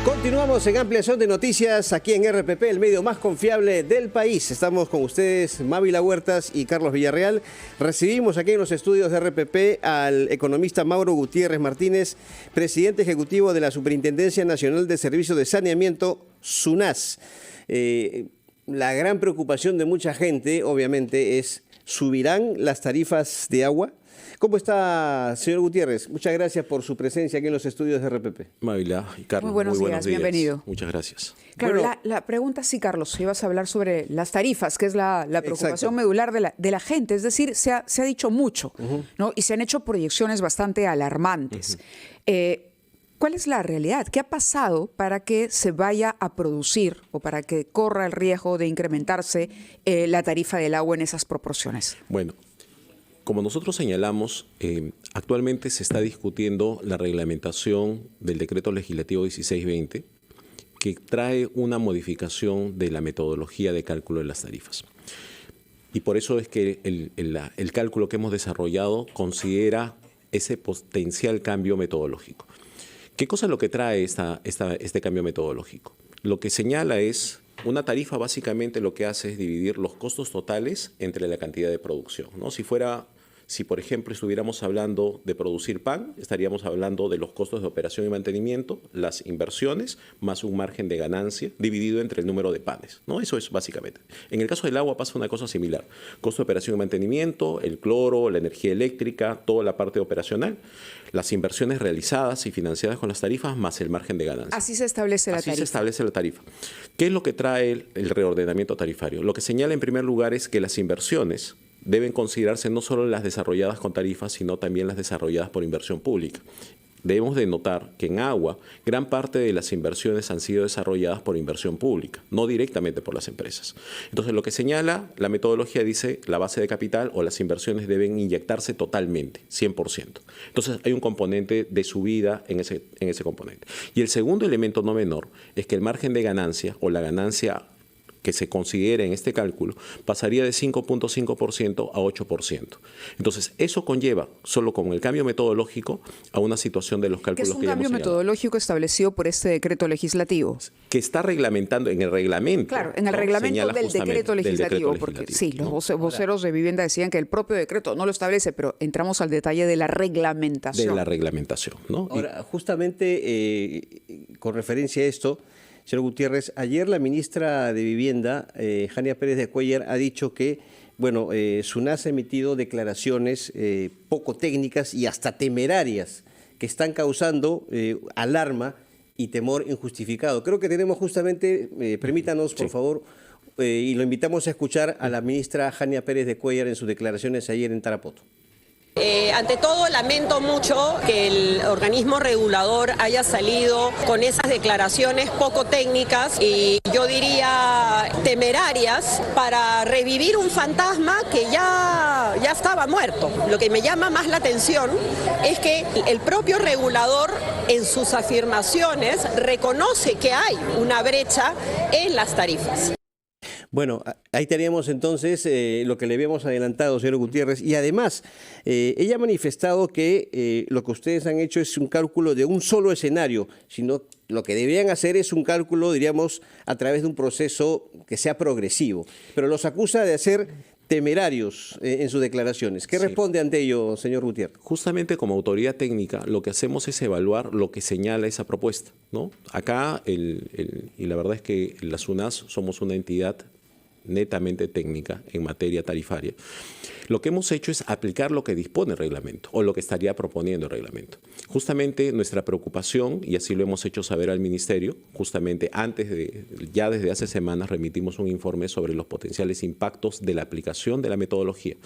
Continuamos en ampliación de noticias aquí en RPP, el medio más confiable del país. Estamos con ustedes, Mávila Huertas y Carlos Villarreal. Recibimos aquí en los estudios de RPP al economista Mauro Gutiérrez Martínez, presidente ejecutivo de la Superintendencia Nacional de Servicios de Saneamiento, SUNAS. La gran preocupación de mucha gente, obviamente, es: ¿subirán las tarifas de agua? ¿Cómo está, señor Gutiérrez? Muchas gracias por su presencia aquí en los estudios de RPP. Mávila y Carlos, muy buenos días, bienvenido. Muchas gracias. Claro, Bueno, la pregunta sí, Carlos, ibas a hablar sobre las tarifas, que es la preocupación medular de la gente. Es decir, se ha dicho mucho, ¿no? Y se han hecho proyecciones bastante alarmantes. ¿Cuál es la realidad? ¿Qué ha pasado para que se vaya a producir o para que corra el riesgo de incrementarse la tarifa del agua en esas proporciones? Bueno, como nosotros señalamos, actualmente se está discutiendo la reglamentación del decreto legislativo 1620, que trae una modificación de la metodología de cálculo de las tarifas. Y por eso es que el cálculo que hemos desarrollado considera ese potencial cambio metodológico. ¿Qué cosa es lo que trae este cambio metodológico? Lo que señala es: una tarifa básicamente lo que hace es dividir los costos totales entre la cantidad de producción, ¿no? Si por ejemplo estuviéramos hablando de producir pan, estaríamos hablando de los costos de operación y mantenimiento, las inversiones, más un margen de ganancia dividido entre el número de panes, ¿no? Eso es básicamente. En el caso del agua pasa una cosa similar: costo de operación y mantenimiento, el cloro, la energía eléctrica, toda la parte operacional, las inversiones realizadas y financiadas con las tarifas, más el margen de ganancia. Así se establece la tarifa. Así se establece la tarifa. ¿Qué es lo que trae el reordenamiento tarifario? Lo que señala en primer lugar es que las inversiones deben considerarse no solo las desarrolladas con tarifas, sino también las desarrolladas por inversión pública. Debemos de notar que en agua, gran parte de las inversiones han sido desarrolladas por inversión pública, no directamente por las empresas. Entonces, lo que señala la metodología dice: la base de capital o las inversiones deben inyectarse totalmente, 100%. Entonces, hay un componente de subida en ese componente. Y el segundo elemento no menor es que el margen de ganancia o la ganancia que se considere en este cálculo pasaría de 5.5% a 8%. Entonces, eso conlleva, solo con el cambio metodológico, a una situación de los cálculos que ya hemos señalado. ¿Qué es un cambio metodológico establecido por este decreto legislativo? Que está reglamentando en el reglamento. Claro, en el reglamento del decreto legislativo, porque sí, los voceros de vivienda decían que el propio decreto no lo establece, pero entramos al detalle de la reglamentación. De la reglamentación, ¿no? Ahora, justamente con referencia a esto, señor Gutiérrez, ayer la ministra de Vivienda, Jania Pérez de Cuéllar, ha dicho que, bueno, SUNAS ha emitido declaraciones poco técnicas y hasta temerarias que están causando alarma y temor injustificado. Creo que tenemos justamente, permítanos por favor, y lo invitamos a escuchar a la ministra Jania Pérez de Cuéllar en sus declaraciones ayer en Tarapoto. Ante todo, lamento mucho que el organismo regulador haya salido con esas declaraciones poco técnicas y yo diría temerarias para revivir un fantasma que ya estaba muerto. Lo que me llama más la atención es que el propio regulador en sus afirmaciones reconoce que hay una brecha en las tarifas. Bueno, ahí teníamos entonces lo que le habíamos adelantado, señor Gutiérrez, y además ella ha manifestado que lo que ustedes han hecho es un cálculo de un solo escenario, sino lo que deberían hacer es un cálculo, diríamos, a través de un proceso que sea progresivo, pero los acusa de ser temerarios en sus declaraciones. ¿Qué responde ante ello, señor Gutiérrez? Justamente como autoridad técnica, lo que hacemos es evaluar lo que señala esa propuesta, ¿no? Acá, y la verdad es que la SUNAS somos una entidad netamente técnica en materia tarifaria. Lo que hemos hecho es aplicar lo que dispone el reglamento o lo que estaría proponiendo el reglamento. Justamente nuestra preocupación, y así lo hemos hecho saber al Ministerio, justamente ya desde hace semanas remitimos un informe sobre los potenciales impactos de la aplicación de la metodología.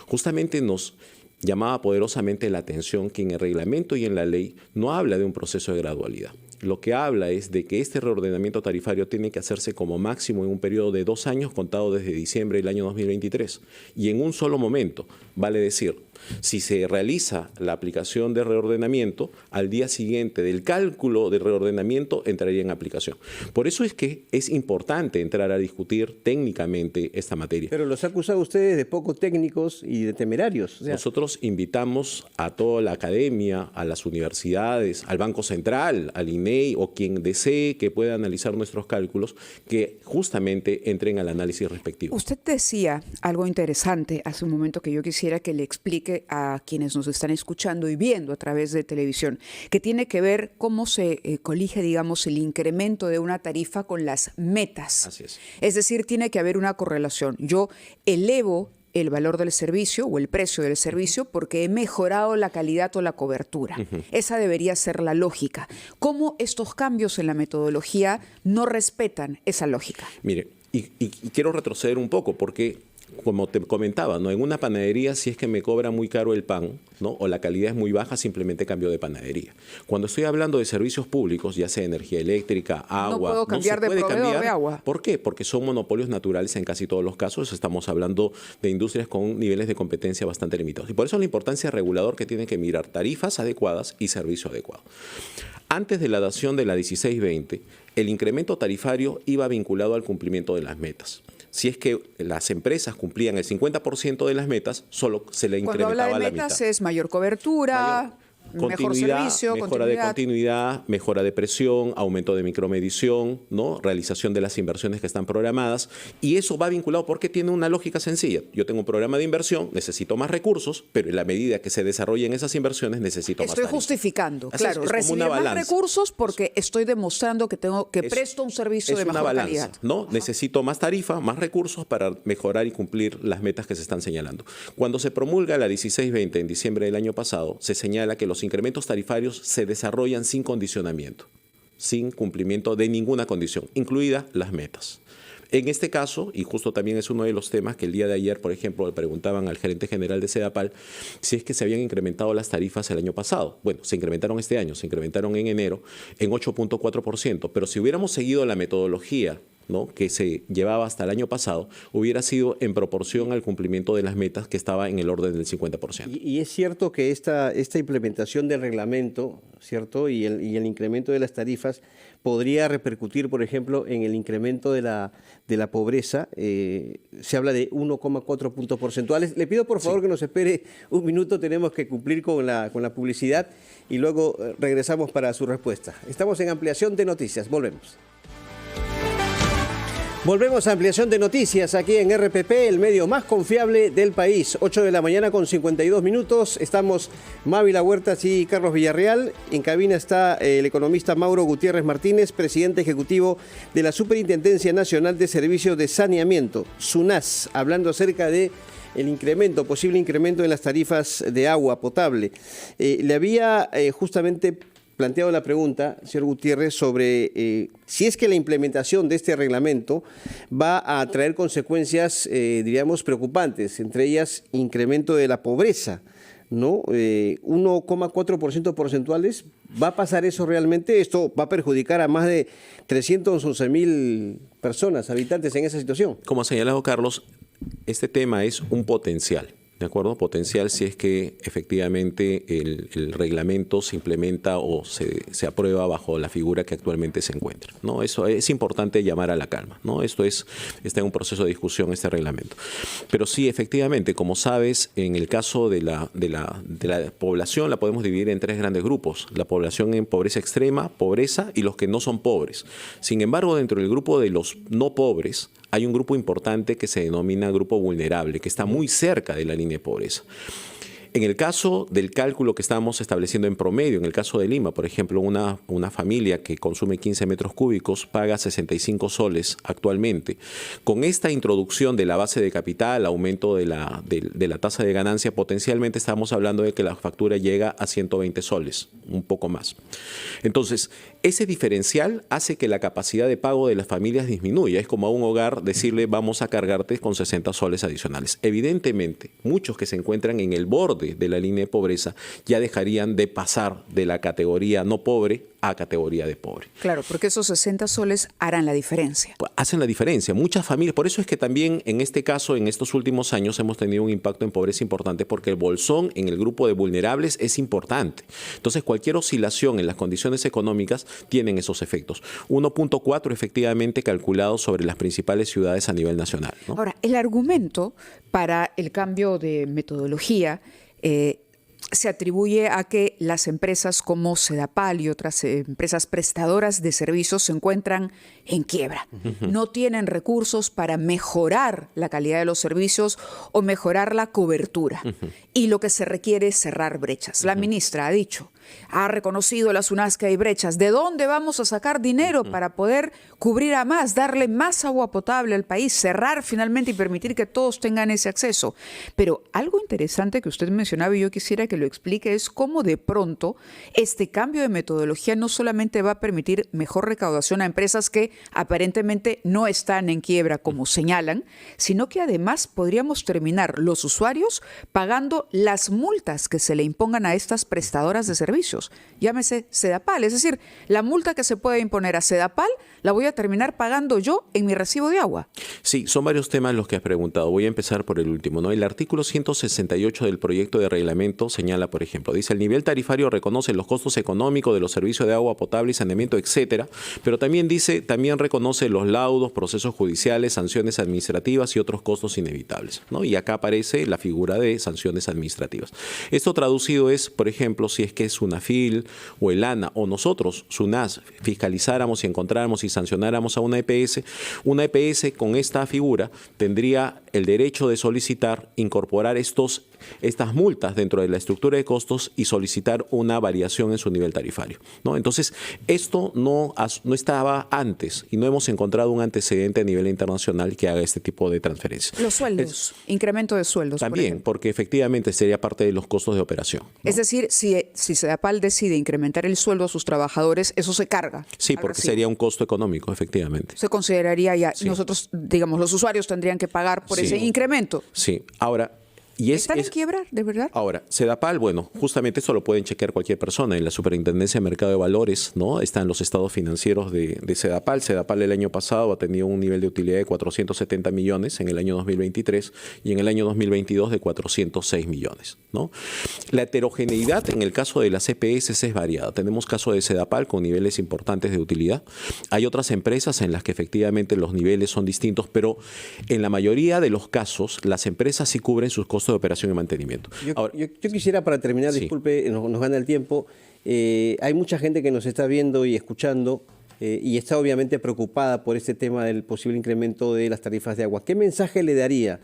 Justamente nos llamaba poderosamente la atención que en el reglamento y en la ley no habla de un proceso de gradualidad. Lo que habla es de que este reordenamiento tarifario tiene que hacerse como máximo en un periodo de 2 años contado desde diciembre del año 2023 y en un solo momento, vale decir, si se realiza la aplicación de reordenamiento, al día siguiente del cálculo de reordenamiento entraría en aplicación. Por eso es que es importante entrar a discutir técnicamente esta materia. Pero los ha acusado ustedes de poco técnicos y de temerarios. Nosotros invitamos a toda la academia, a las universidades, al Banco Central, al INE, CNI o quien desee que pueda analizar nuestros cálculos, que justamente entren al análisis respectivo. Usted decía algo interesante hace un momento que yo quisiera que le explique a quienes nos están escuchando y viendo a través de televisión, que tiene que ver cómo se colige, digamos, el incremento de una tarifa con las metas. Así es. Es decir, tiene que haber una correlación. Yo elevo el valor del servicio o el precio del servicio porque he mejorado la calidad o la cobertura. Esa debería ser la lógica. ¿Cómo estos cambios en la metodología no respetan esa lógica? Mire, y quiero retroceder un poco porque, como te comentaba, ¿no? En una panadería, si es que me cobra muy caro el pan, ¿no? O la calidad es muy baja, simplemente cambio de panadería. Cuando estoy hablando de servicios públicos, ya sea energía eléctrica, agua, no puedo cambiar de proveedor de agua. ¿Por qué? Porque son monopolios naturales en casi todos los casos. Estamos hablando de industrias con niveles de competencia bastante limitados. Y por eso la importancia regulador que tiene que mirar tarifas adecuadas y servicio adecuado. Antes de la dación de la 1620, el incremento tarifario iba vinculado al cumplimiento de las metas. Si es que las empresas cumplían el 50% de las metas, solo se le incrementaba la mitad. Cuando habla de metas es mayor cobertura, mejor servicio, mejora de continuidad, mejora de presión, aumento de micromedición, ¿no? Realización de las inversiones que están programadas. Y eso va vinculado porque tiene una lógica sencilla. Yo tengo un programa de inversión, necesito más recursos, pero en la medida que se desarrollen esas inversiones necesito más tarifa. Estoy justificando, Así claro, es recibir más recursos porque estoy demostrando que presto un servicio de mejor calidad. ¿No? Necesito más tarifa, más recursos para mejorar y cumplir las metas que se están señalando. Cuando se promulga la 1620 en diciembre del año pasado, se señala que los incrementos tarifarios se desarrollan sin condicionamiento, sin cumplimiento de ninguna condición, incluidas las metas. En este caso, y justo también es uno de los temas que el día de ayer, por ejemplo, le preguntaban al gerente general de Sedapal si es que se habían incrementado las tarifas el año pasado. Bueno, se incrementaron este año, se incrementaron en enero en 8.4%, pero si hubiéramos seguido la metodología, ¿no?, que se llevaba hasta el año pasado, hubiera sido en proporción al cumplimiento de las metas, que estaba en el orden del 50%. Y es cierto que esta implementación del reglamento, ¿cierto?, y el incremento de las tarifas podría repercutir, por ejemplo, en el incremento de la pobreza. Se habla de 1,4 puntos porcentuales. Le pido, por favor, que nos espere un minuto. Tenemos que cumplir con la publicidad y luego regresamos para su respuesta. Estamos en Ampliación de Noticias. Volvemos. Volvemos a Ampliación de Noticias aquí en RPP, el medio más confiable del país. 8 de la mañana con 52 minutos. Estamos Mávila Huertas y Carlos Villarreal. En cabina está el economista Mauro Gutiérrez Martínez, presidente ejecutivo de la Superintendencia Nacional de Servicios de Saneamiento, SUNAS, hablando acerca de el posible incremento en las tarifas de agua potable. Le había justamente planteado la pregunta, señor Gutiérrez, sobre si es que la implementación de este reglamento va a traer consecuencias, diríamos, preocupantes, entre ellas incremento de la pobreza, ¿no? 1,4% porcentuales. ¿Va a pasar eso realmente? Esto va a perjudicar a más de 311.000 personas, habitantes en esa situación. Como ha señalado Carlos, este tema es un potencial. ¿De acuerdo? Potencial si es que efectivamente el reglamento se implementa o se aprueba bajo la figura que actualmente se encuentra, ¿no? Eso es importante llamar a la calma, ¿no? Está en un proceso de discusión este reglamento. Pero sí, efectivamente, como sabes, en el caso de la población la podemos dividir en tres grandes grupos. La población en pobreza extrema, pobreza y los que no son pobres. Sin embargo, dentro del grupo de los no pobres, hay un grupo importante que se denomina grupo vulnerable, que está muy cerca de la línea de pobreza. En el caso del cálculo que estamos estableciendo en promedio, en el caso de Lima, por ejemplo, una familia que consume 15 metros cúbicos paga 65 soles actualmente. Con esta introducción de la base de capital, aumento de la tasa de ganancia, potencialmente estamos hablando de que la factura llega a 120 soles, un poco más. Entonces, ese diferencial hace que la capacidad de pago de las familias disminuya. Es como a un hogar decirle vamos a cargarte con 60 soles adicionales. Evidentemente, muchos que se encuentran en el borde de la línea de pobreza ya dejarían de pasar de la categoría no pobre a categoría de pobre. Claro, porque esos 60 soles harán la diferencia. Hacen la diferencia. Muchas familias, por eso es que también en este caso, en estos últimos años, hemos tenido un impacto en pobreza importante porque el bolsón en el grupo de vulnerables es importante. Entonces, cualquier oscilación en las condiciones económicas tienen esos efectos. 1.4 efectivamente calculado sobre las principales ciudades a nivel nacional, ¿no? Ahora, el argumento para el cambio de metodología se atribuye a que las empresas como Sedapal y otras empresas prestadoras de servicios se encuentran en quiebra. No tienen recursos para mejorar la calidad de los servicios o mejorar la cobertura. Y lo que se requiere es cerrar brechas. La ministra ha dicho, ha reconocido la SUNAS que hay brechas. ¿De dónde vamos a sacar dinero para poder cubrir a más, darle más agua potable al país, cerrar finalmente y permitir que todos tengan ese acceso? Pero algo interesante que usted mencionaba y yo quisiera que lo explique es cómo de pronto este cambio de metodología no solamente va a permitir mejor recaudación a empresas que aparentemente no están en quiebra como señalan, sino que además podríamos terminar los usuarios pagando las multas que se le impongan a estas prestadoras de servicios. Llámese Sedapal, es decir, la multa que se puede imponer a Sedapal la voy a terminar pagando yo en mi recibo de agua. Sí, son varios temas los que has preguntado. Voy a empezar por el último, ¿no? El artículo 168 del proyecto de reglamento señala, por ejemplo, dice, el nivel tarifario reconoce los costos económicos de los servicios de agua potable y saneamiento, etcétera, pero también dice, también reconoce los laudos, procesos judiciales, sanciones administrativas y otros costos inevitables, ¿no? Y acá aparece la figura de sanciones administrativas. Esto traducido es, por ejemplo, si es que SUNAFIL o el ANA o nosotros, SUNAS, fiscalizáramos y encontráramos y sancionáramos a una EPS con esta figura tendría el derecho de solicitar incorporar estas multas dentro de la estructura de costos y solicitar una variación en su nivel tarifario, ¿no? Entonces, esto no estaba antes y no hemos encontrado un antecedente a nivel internacional que haga este tipo de transferencias. Los sueldos, incremento de sueldos. También, porque efectivamente sería parte de los costos de operación, ¿no? Es decir, si Sedapal decide incrementar el sueldo a sus trabajadores, eso se carga. Sí, porque sería un costo económico, efectivamente. Se consideraría ya, sí. Nosotros, digamos, los usuarios tendrían que pagar por ese incremento. Sí, ahora... ¿Están en quiebra, de verdad? Ahora, Sedapal, bueno, justamente eso lo pueden chequear cualquier persona. En la Superintendencia de Mercado de Valores, ¿no? Están los estados financieros de Sedapal. Sedapal el año pasado ha tenido un nivel de utilidad de 470 millones en el año 2023 y en el año 2022 de 406 millones, ¿no? La heterogeneidad en el caso de las EPS es variada. Tenemos casos de Sedapal con niveles importantes de utilidad. Hay otras empresas en las que efectivamente los niveles son distintos, pero en la mayoría de los casos las empresas sí cubren sus costos de operación y mantenimiento. Yo quisiera, para terminar, sí. Disculpe, nos gana el tiempo, hay mucha gente que nos está viendo y escuchando y está obviamente preocupada por este tema del posible incremento de las tarifas de agua. ¿Qué mensaje le daría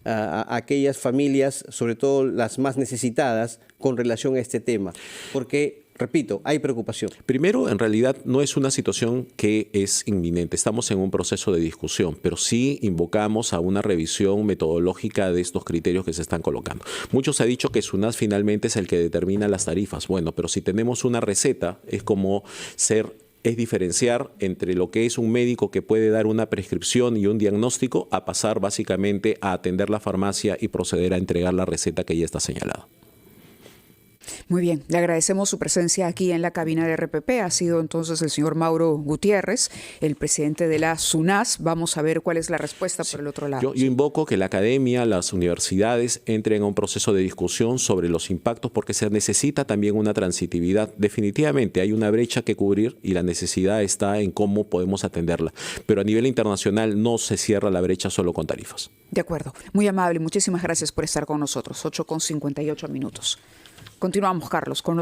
a aquellas familias, sobre todo las más necesitadas, con relación a este tema? Porque... repito, hay preocupación. Primero, en realidad no es una situación que es inminente. Estamos en un proceso de discusión, pero sí invocamos a una revisión metodológica de estos criterios que se están colocando. Muchos ha dicho que SUNAS finalmente es el que determina las tarifas. Bueno, pero si tenemos una receta, es diferenciar entre lo que es un médico que puede dar una prescripción y un diagnóstico a pasar básicamente a atender la farmacia y proceder a entregar la receta que ya está señalada. Muy bien, le agradecemos su presencia aquí en la cabina de RPP. Ha sido entonces el señor Mauro Gutiérrez, el presidente de la SUNAS. Vamos a ver cuál es la respuesta por el otro lado. Yo invoco que la academia, las universidades entren a un proceso de discusión sobre los impactos porque se necesita también una transitividad. Definitivamente hay una brecha que cubrir y la necesidad está en cómo podemos atenderla. Pero a nivel internacional no se cierra la brecha solo con tarifas. De acuerdo. Muy amable. Muchísimas gracias por estar con nosotros. 8:58 minutos. Continuamos, Carlos, con